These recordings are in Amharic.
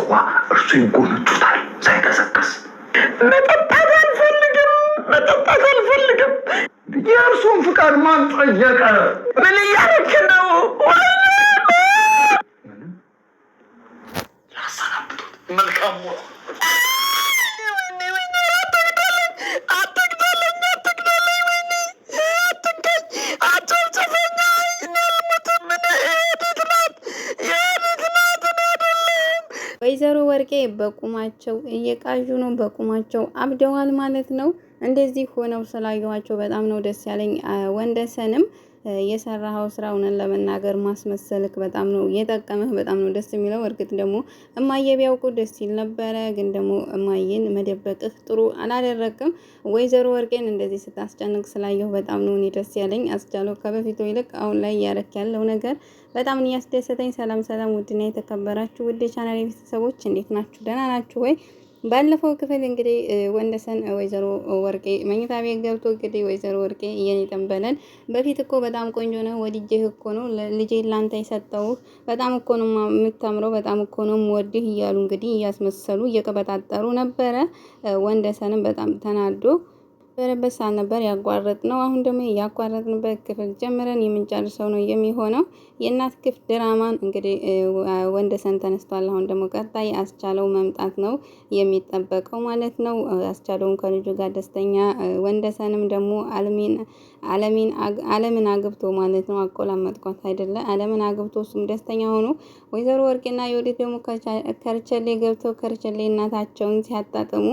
ውሃ እርሱ ይጎነጩታል ሳይቀሰቅስ። መጠጣት አልፈልግም። የእርሱን ፍቃድ ማን ጠየቀ? ምን እያደረክ ነው? ያሰናብቱት። መልካም ወይዘሮ ወርቄ በቁማቸው እየቃዡ ነው፣ በቁማቸው አብደዋል ማለት ነው። እንደዚህ ሆነው ስላየኋቸው በጣም ነው ደስ ያለኝ። ወንደሰንም የሰራኸው ስራ እውነት ለመናገር ማስመሰልክ በጣም ነው የጠቀመህ፣ በጣም ነው ደስ የሚለው። እርግጥ ደግሞ እማዬ ቢያውቁ ደስ ይል ነበረ፣ ግን ደግሞ እማዬን መደበቅህ ጥሩ አላደረግም። ወይዘሮ ወርቄን እንደዚህ ስታስጨንቅ ስላየሁ በጣም ነው እኔ ደስ ያለኝ። አስቻለው ከበፊቱ ይልቅ አሁን ላይ እያረክ ያለው ነገር በጣም እያስደሰተኝ። ሰላም ሰላም፣ ውድና የተከበራችሁ ውድ ቻናል ቤተሰቦች እንዴት ናችሁ? ደህና ናችሁ ወይ? ባለፈው ክፍል እንግዲህ ወንደሰን ወይዘሮ ወርቄ መኝታ ቤት ገብቶ እንግዲህ ወይዘሮ ወርቄ የኔ ጠንበለን በፊት እኮ በጣም ቆንጆ ነው፣ ወድጄህ እኮ ነው ልጄ ላንተ የሰጠውህ፣ በጣም እኮ ነው የምታምረው፣ በጣም እኮ ነው ወድህ እያሉ እንግዲህ እያስመሰሉ እየቀበጣጠሩ ነበረ። ወንደሰንም በጣም ተናዶ በረበሳ ነበር ያቋረጥ ነው። አሁን ደግሞ ያቋረጥንበት ክፍል ጀምረን የምንጨርሰው ነው የሚሆነው። የእናት ክፍል ድራማን እንግዲህ ወንደሰን ተነስቷል። አሁን ደግሞ ቀጣይ አስቻለው መምጣት ነው የሚጠበቀው ማለት ነው። አስቻለውን ከልጁ ጋር ደስተኛ፣ ወንደሰንም ደግሞ አለምን አግብቶ ማለት ነው። አቆላመጥኳት አይደለ? አለምን አግብቶ እሱም ደስተኛ ሆኖ ወይዘሮ ወርቄና የወዲት ደግሞ ከርቸሌ ገብተው ከርቸሌ እናታቸውን ሲያጣጥሙ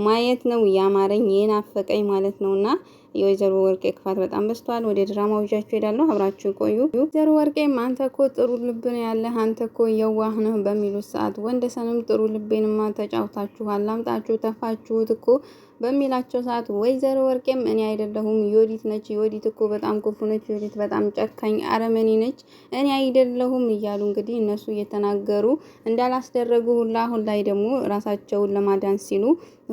ማየት ነው ያማረኝ የናፈቀኝ ማለት ነውና የወይዘሮ ወርቄ ክፋት በጣም በዝቷል። ወደ ድራማው ይዣችሁ ሄዳለሁ፣ አብራችሁ ቆዩ። ወይዘሮ ወርቄም አንተ እኮ ጥሩ ልብ ነው ያለህ፣ አንተ እኮ የዋህ ነህ በሚሉት ሰዓት ወንደሰንም ጥሩ ልቤንማ ተጫውታችኋል፣ አምጣችሁ ተፋችሁት እኮ በሚላቸው ሰዓት ወይዘሮ ወርቄም እኔ አይደለሁም ዮዲት ነች፣ ዮዲት እኮ በጣም ክፉ ነች፣ ዮዲት በጣም ጨካኝ አረመኔ ነች፣ እኔ አይደለሁም እያሉ እንግዲህ እነሱ እየተናገሩ እንዳላስደረጉ ሁላ አሁን ላይ ደግሞ ራሳቸውን ለማዳን ሲሉ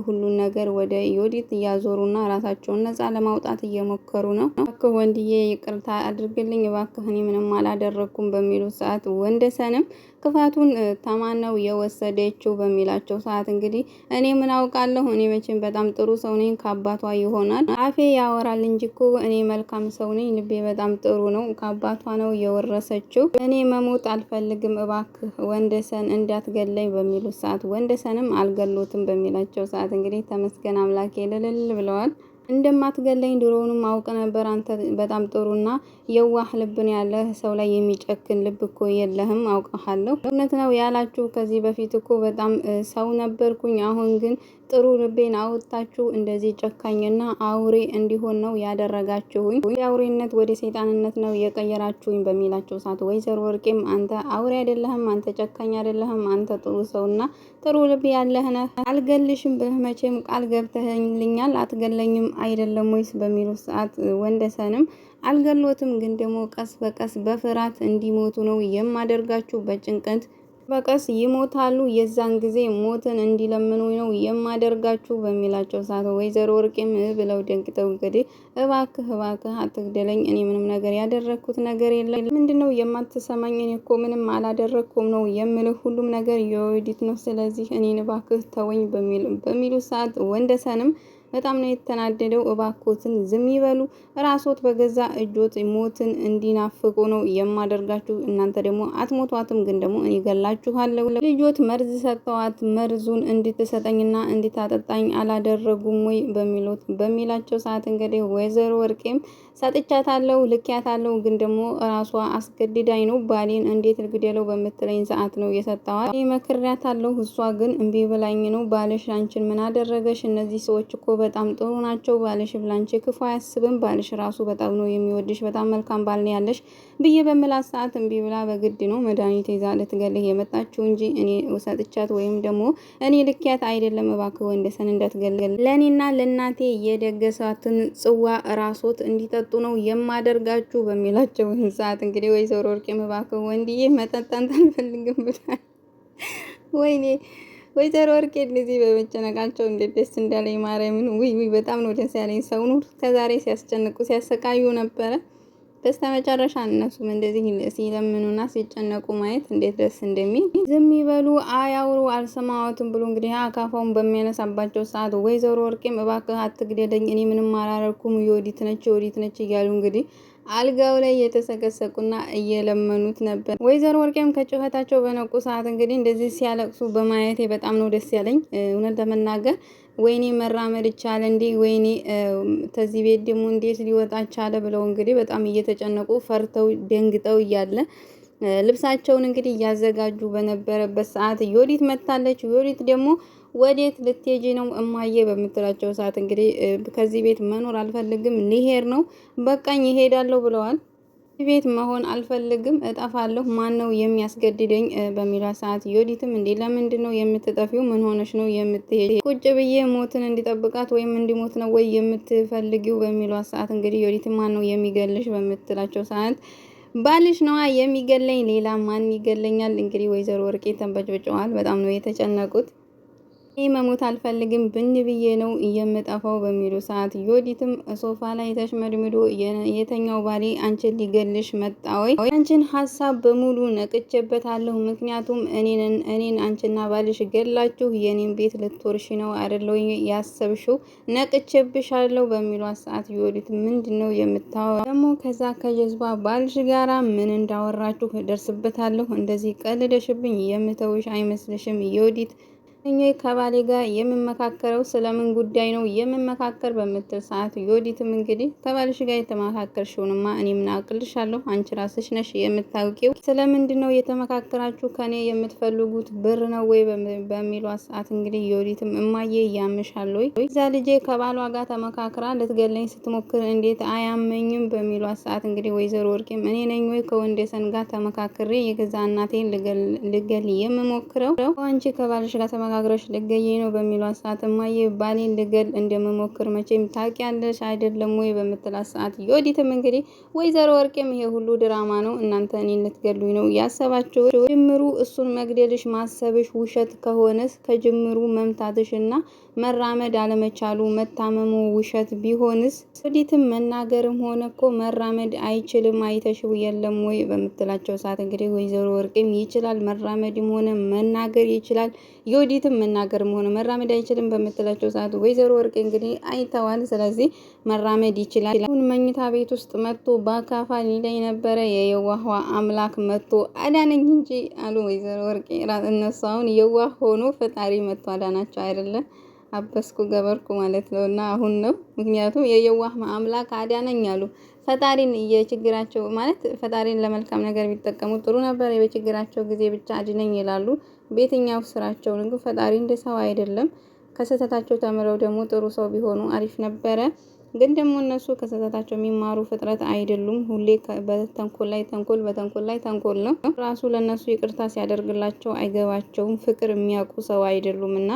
ሁሉን ነገር ወደ ዮዲት እያዞሩና ራሳቸውን ነፃ ለማውጣት እየሞከሩ ነው። እባክህ ወንድዬ ይቅርታ አድርግልኝ፣ እባክህ እኔ ምንም አላደረኩም በሚሉት ሰዓት ወንደሰንም ክፋቱን ተማነው የወሰደችው በሚላቸው ሰዓት እንግዲህ እኔ ምን አውቃለሁ፣ እኔ መቼም በጣም ጥሩ ሰው ነኝ፣ ከአባቷ ይሆናል አፌ ያወራል እንጂ እኮ እኔ መልካም ሰው ነኝ፣ ልቤ በጣም ጥሩ ነው፣ ከአባቷ ነው የወረሰችው፣ እኔ መሞት አልፈልግም፣ እባክህ ወንደሰን እንዳትገለኝ በሚሉት ሰዓት ወንደሰንም አልገሎትም በሚላቸው ሰዓት እንግዲህ ተመስገን አምላኬ ልልል ብለዋል። እንደማትገለኝ ድሮውንም አውቅ ነበር። አንተ በጣም ጥሩና የዋህ ልብን ያለህ ሰው ላይ የሚጨክን ልብ እኮ የለህም፣ አውቀሃለሁ። እውነት ነው ያላችሁ ከዚህ በፊት እኮ በጣም ሰው ነበርኩኝ፣ አሁን ግን ጥሩ ልቤን አወጣችሁ እንደዚህ ጨካኝና አውሬ እንዲሆን ነው ያደረጋችሁኝ። የአውሬነት ወደ ሰይጣንነት ነው የቀየራችሁኝ በሚላቸው ሰዓት ወይዘሮ ወርቄም አንተ አውሬ አይደለህም፣ አንተ ጨካኝ አይደለህም፣ አንተ ጥሩ ሰውና ጥሩ ልብ ያለህ ነህ፣ አልገልሽም ብለህ መቼም ቃል ገብተህልኛል፣ አትገለኝም አይደለም ወይስ በሚሉት ሰዓት ወንደሰንም አልገሎትም፣ ግን ደግሞ ቀስ በቀስ በፍርሃት እንዲሞቱ ነው የማደርጋችሁ፣ በጭንቀት በቀስ ይሞታሉ፣ የዛን ጊዜ ሞትን እንዲለምኑ ነው የማደርጋችሁ በሚላቸው ሰዓት ወይዘሮ ወርቄም ብለው ደንግጠው እንግዲህ እባክህ አትግደለኝ፣ እኔ ምንም ነገር ያደረኩት ነገር የለም፣ ምንድነው የማትሰማኝ? እኔ እኮ ምንም አላደረኩም ነው የምልህ፣ ሁሉም ነገር የወዲት ነው፣ ስለዚህ እኔን እባክህ ተወኝ በሚሉ ሰዓት ወንደሰንም በጣም ነው የተናደደው። እባኮትን ዝም ይበሉ፣ ራስዎት በገዛ እጆት ሞትን እንዲናፍቁ ነው የማደርጋችሁ። እናንተ ደግሞ አትሞቷትም፣ ግን ደግሞ እኔ ገላችኋለሁ። ልጆት መርዝ ሰጠዋት፣ መርዙን እንድትሰጠኝና እንድታጠጣኝ አላደረጉም ወይ በሚላቸው ሰዓት እንግዲህ ወይዘሮ ወርቄም ሰጥቻታለሁ፣ ልኪያታለሁ፣ ግን ደግሞ ራሷ አስገድዳኝ ነው ባሌን እንዴት ልግደለው በምትለኝ ሰዓት ነው የሰጠዋት። እኔ መክሬያታለሁ፣ እሷ ግን እምቢ ብላኝ ነው። ባልሽ አንቺን ምን አደረገሽ? እነዚህ ሰዎች እኮ በጣም ጥሩ ናቸው፣ ባልሽ ብላንቺ ክፉ አያስብም፣ ባልሽ ራሱ በጣም ነው የሚወድሽ፣ በጣም መልካም ባል ነው ያለሽ ብዬ በምላት ሰዓት እምቢ ብላ በግድ ነው መድኃኒት ይዛ ልትገልህ የመጣችው እንጂ እኔ ሰጥቻት ወይም ደግሞ እኔ ልኪያት አይደለም። እባክህ ወንደሰን እንዳትገልል፣ ለእኔና ለእናቴ የደገሳትን ጽዋ ራሶት እንዲጠጡ ነው የማደርጋችሁ በሚላቸው ሰዓት እንግዲህ ወይዘሮ ወርቄም እባክህ ወንድዬ መጠጣን አልፈልግም ብላል። ወይኔ ወይዘሮ ወርቄ እንደዚህ በመጨነቃቸው እንዴት ደስ እንዳለኝ ማርያምን። ውይ በጣም ነው ደስ ያለኝ። ሰውን ከዛሬ ሲያስጨንቁ ሲያሰቃዩ ነበረ። በስተመጨረሻ እነሱም እንደዚህ ሲለምኑና ሲጨነቁ ማየት እንዴት ደስ እንደሚል። ዝም ይበሉ አያውሩ አልሰማዎትም ብሎ እንግዲህ አካፋውን በሚያነሳባቸው ሰዓት ወይዘሮ ወርቄም እባክህ አትግደለኝ፣ እኔ ምንም አላረኩም፣ የወዲት ነች እያሉ እንግዲህ አልጋው ላይ የተሰቀሰቁና እየለመኑት ነበር። ወይዘሮ ወርቄም ከጩኸታቸው በነቁ ሰዓት እንግዲህ እንደዚህ ሲያለቅሱ በማየቴ በጣም ነው ደስ ያለኝ እውነት ለመናገር። ወይኔ መራመድ ቻለ እንዴ! ወይኔ ከዚህ ቤት ደግሞ እንዴት ሊወጣ ቻለ ብለው እንግዲህ በጣም እየተጨነቁ ፈርተው ደንግጠው እያለ ልብሳቸውን እንግዲህ እያዘጋጁ በነበረበት ሰዓት ዮዲት መታለች። ዮዲት ደግሞ ወዴት ልትሄጂ ነው እማዬ በምትላቸው ሰዓት እንግዲህ ከዚህ ቤት መኖር አልፈልግም ልሄድ ነው በቃኝ እሄዳለሁ ብለዋል። ቤት መሆን አልፈልግም እጠፋለሁ፣ ማን ነው የሚያስገድደኝ በሚሏት ሰዓት ዮዲትም እንዴ ለምንድን ነው የምትጠፊው? ምን ሆነሽ ነው የምትሄጂ? ቁጭ ብዬ ሞትን እንዲጠብቃት ወይም እንዲሞት ነው ወይ የምትፈልጊው? በሚሏት ሰዓት እንግዲህ ዮዲትም ማን ነው የሚገልሽ በምትላቸው ሰዓት ባልሽ ነዋ የሚገለኝ፣ ሌላ ማን ይገለኛል? እንግዲህ ወይዘሮ ወርቄ ተንበጭብጨዋል። በጣም ነው የተጨነቁት። ይህ መሞት አልፈልግም ብን ብዬ ነው የምጠፋው በሚሉ ሰዓት ዮዲትም ሶፋ ላይ ተሽመድምዶ የተኛው ባሌ አንቺን ሊገልሽ መጣ ወይ? አንቺን ሀሳብ በሙሉ ነቅቼበታለሁ። ምክንያቱም እኔን አንቺና ባልሽ ገላችሁ የኔን ቤት ልትወርሽ ነው አይደለ ያሰብሽው? ነቅቼብሻለሁ በሚሏት ሰዓት ዮዲት ምንድን ነው የምታወራው? ደግሞ ከዛ ከጀዝባ ባልሽ ጋራ ምን እንዳወራችሁ ደርስበታለሁ። እንደዚህ ቀልደሽብኝ የምተውሽ አይመስልሽም ዮዲት? እኔ ከባሌ ጋር የምመካከረው ስለምን ጉዳይ ነው የምመካከር በምትል ሰዓት ዮዲትም እንግዲህ ከባልሽ ጋር የተመካከርሽውንማ እኔ ምን አውቅልሻለሁ? አንቺ ራስሽ ነሽ የምታውቂው። ስለምንድን ነው የተመካከራችሁ? ከኔ የምትፈልጉት ብር ነው ወይ በሚሏት ሰዓት እንግዲህ ዮዲትም እማዬ ያምሻል ወይ? እዛ ልጄ ከባሏ ጋር ተመካክራ ልትገለኝ ስትሞክር እንዴት አያመኝም? በሚሏት ሰዓት እንግዲህ ወይዘሮ ወርቄም እኔ ነኝ ወይ ከወንደሰን ጋር ተመካክሬ የገዛ እናቴን ልገል የምሞክረው? አንቺ ከባልሽ ጋር ተመካክረሽ ልገየኝ ነው በሚሏት ሰዓት እማዬ ባሌን ልገል እንደምሞክር መቼም ታውቂያለሽ አይደለም ወይ በምትላት ሰዓት ዮዲትም እንግዲህ ወይዘሮ ወርቄም ይሄ ሁሉ ድራማ ነው፣ እናንተ እኔን ልትገሉኝ ነው ያሰባችሁ? ጅምሩ እሱን መግደልሽ ማሰብሽ ውሸት ከሆነስ ከጅምሩ መምታትሽና መራመድ አለመቻሉ መታመሙ ውሸት ቢሆንስ? ዮዲትም መናገርም ሆነ እኮ መራመድ አይችልም አይተሽው የለም ወይ በምትላቸው ሰዓት እንግዲህ ወይዘሮ ወርቄም ይችላል፣ መራመድም ሆነ መናገር ይችላል። ዮዲትም መናገርም ሆነ መራመድ አይችልም በምትላቸው ሰዓት ወይዘሮ ወርቄ እንግዲህ አይተዋል። ስለዚህ መራመድ ይችላል። አሁን መኝታ ቤት ውስጥ መጥቶ በአካፋ ሊለኝ ነበረ፣ የየዋህ አምላክ መጥቶ አዳነኝ እንጂ አሉ ወይዘሮ ወርቄ። እነሱ አሁን የዋህ ሆኖ ፈጣሪ መጥቶ አዳናቸው አይደለም፣ አበስኩ ገበርኩ ማለት ነው። እና አሁን ነው ምክንያቱም የየዋህ አምላክ አዳነኝ አሉ። ፈጣሪን የችግራቸው ማለት ፈጣሪን ለመልካም ነገር ቢጠቀሙ ጥሩ ነበር። የችግራቸው ጊዜ ብቻ አድነኝ ይላሉ። በየትኛው ስራቸው ግን ፈጣሪ እንደ ሰው አይደለም። ከስህተታቸው ተምረው ደግሞ ጥሩ ሰው ቢሆኑ አሪፍ ነበረ። ግን ደግሞ እነሱ ከስህተታቸው የሚማሩ ፍጥረት አይደሉም። ሁሌ በተንኮል ላይ ተንኮል፣ በተንኮል ላይ ተንኮል ነው። ራሱ ለነሱ ይቅርታ ሲያደርግላቸው አይገባቸውም። ፍቅር የሚያውቁ ሰው አይደሉም እና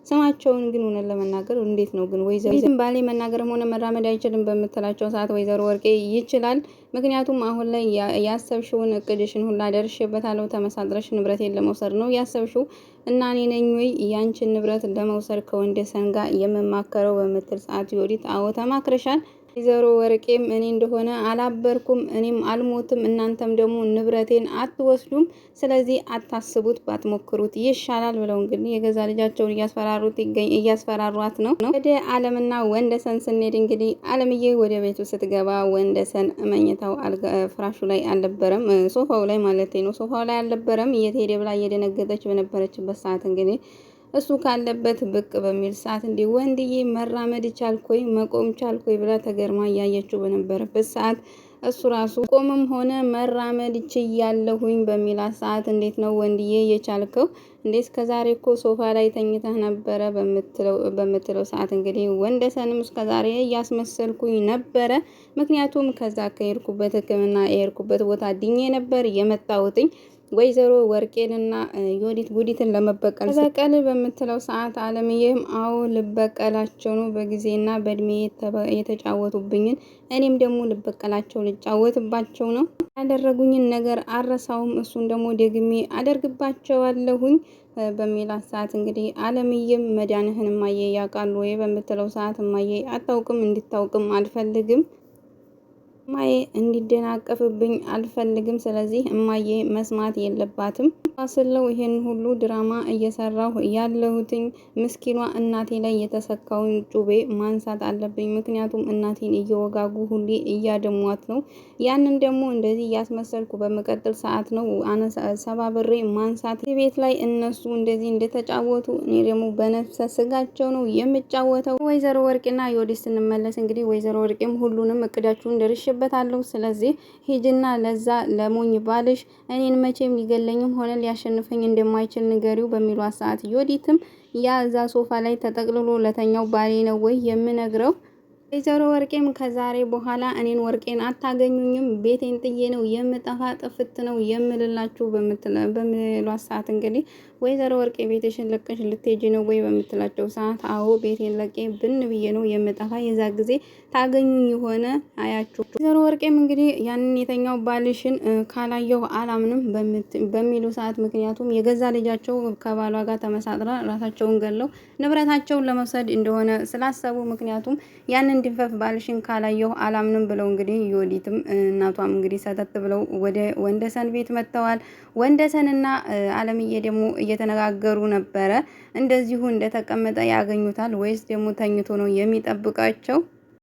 ስማቸውን ግን እውነት ለመናገር እንዴት ነው ግን ወይዘሮ ባሌ መናገርም ሆነ መራመድ አይችልም በምትላቸው ሰዓት ወይዘሮ ወርቄ ይችላል። ምክንያቱም አሁን ላይ ያሰብሽውን እቅድሽን ሁላ ደርሼበታለሁ። ተመሳጥረሽ ንብረቴን ለመውሰድ ነው ያሰብሽው እና እኔ ነኝ ወይ ያንቺን ንብረት ለመውሰድ ከወንደሰን ጋር የምማከረው በምትል ሰዓት ዮዲት አዎ ተማክረሻል። ወይዘሮ ወርቄም እኔ እንደሆነ አላበርኩም፣ እኔም አልሞትም፣ እናንተም ደግሞ ንብረቴን አትወስዱም። ስለዚህ አታስቡት፣ ባትሞክሩት ይሻላል ብለው እንግዲህ የገዛ ልጃቸውን እያስፈራሯት ነው። ወደ አለምና ወንደሰን ስንሄድ እንግዲህ አለምዬ ወደ ቤቱ ስትገባ ወንደሰን መኝታው ፍራሹ ላይ አልነበረም፣ ሶፋው ላይ ማለት ነው። ሶፋው ላይ አልነበረም። እየተሄደ ብላ እየደነገጠች በነበረችበት ሰዓት እንግዲህ እሱ ካለበት ብቅ በሚል ሰዓት እንዲህ ወንድዬ መራመድ ቻልኮይ መቆም ቻልኮይ ብላ ተገርማ እያየችው በነበረበት ሰዓት እሱ ራሱ ቆምም ሆነ መራመድ ችያለሁኝ በሚላት ሰዓት እንዴት ነው ወንድዬ የቻልከው? እንዴት ከዛሬ እኮ ሶፋ ላይ ተኝተህ ነበረ በምትለው ሰዓት እንግዲህ ወንደሰንም እስከዛሬ እያስመሰልኩኝ ነበረ፣ ምክንያቱም ከዛ ከሄድኩበት ሕክምና የሄድኩበት ቦታ ድኜ ነበር የመጣሁትኝ ወይዘሮ ወርቄንና ዮዲት ጉዲትን ለመበቀል በምትለው ሰዓት አለምዬም አዎ ልበቀላቸው ነው፣ በጊዜና በእድሜ የተጫወቱብኝን እኔም ደግሞ ልበቀላቸው ልጫወትባቸው ነው። ያደረጉኝን ነገር አረሳውም፣ እሱን ደግሞ ደግሜ አደርግባቸዋለሁኝ በሚላት ሰዓት እንግዲህ አለምዬም መዳንህን እማዬ ያውቃሉ ወይ በምትለው ሰዓት እማዬ አታውቅም፣ እንድታውቅም አልፈልግም እማዬ እንዲደናቀፍብኝ አልፈልግም። ስለዚህ እማዬ መስማት የለባትም ስለው ይሄን ሁሉ ድራማ እየሰራሁ ያለሁትኝ ምስኪኗ እናቴ ላይ የተሰካውን ጩቤ ማንሳት አለብኝ። ምክንያቱም እናቴን እየወጋጉ ሁሌ እያደሟት ነው። ያንን ደግሞ እንደዚህ እያስመሰልኩ በመቀጠል ሰዓት ነው ሰባብሬ ማንሳት። ቤት ላይ እነሱ እንደዚህ እንደተጫወቱ እኔ ደግሞ በነፍሰ ስጋቸው ነው የምጫወተው። ወይዘሮ ወርቄና ዮዲት ስንመለስ እንግዲህ ወይዘሮ ወርቄም ሁሉንም እቅዳችሁን ደርሼበታለሁ። ስለዚህ ሂጅና ለዛ ለሞኝ ባልሽ እኔን መቼም ሊገለኝም ሆነ ሊያሸንፈኝ እንደማይችል ንገሪው በሚሏት ሰዓት ዮዲትም ያ እዛ ሶፋ ላይ ተጠቅልሎ ለተኛው ባሌ ነው ወይ የምነግረው? ወይዘሮ ወርቄም ከዛሬ በኋላ እኔን ወርቄን አታገኙኝም፣ ቤቴን ጥዬ ነው የምጠፋ፣ ጥፍት ነው የምልላችሁ በሚሏት ሰዓት እንግዲህ ወይዘሮ ወርቄ ቤትሽን ለቀሽ ልትሄጂ ነው ወይ በምትላቸው ሰዓት አዎ ቤቴን ለቄ ብን ብዬ ነው የምጠፋ፣ የዛ ጊዜ ታገኙኝ የሆነ አያችሁ። ወይዘሮ ወርቄም እንግዲህ ያንን የተኛው ባልሽን ካላየሁ አላምንም በሚሉ ሰዓት ምክንያቱም የገዛ ልጃቸው ከባሏ ጋር ተመሳጥራ ራሳቸውን ገለው ንብረታቸውን ለመውሰድ እንደሆነ ስላሰቡ ምክንያቱም ያንን ድንፈፍ ባልሽን ካላየሁ አላምንም ብለው እንግዲህ ዮዲትም እናቷም እንግዲህ ሰተት ብለው ወደ ወንደሰን ቤት መጥተዋል። ወንደሰንና አለምዬ ደግሞ እየተነጋገሩ ነበረ። እንደዚሁ እንደተቀመጠ ያገኙታል ወይስ ደግሞ ተኝቶ ነው የሚጠብቃቸው?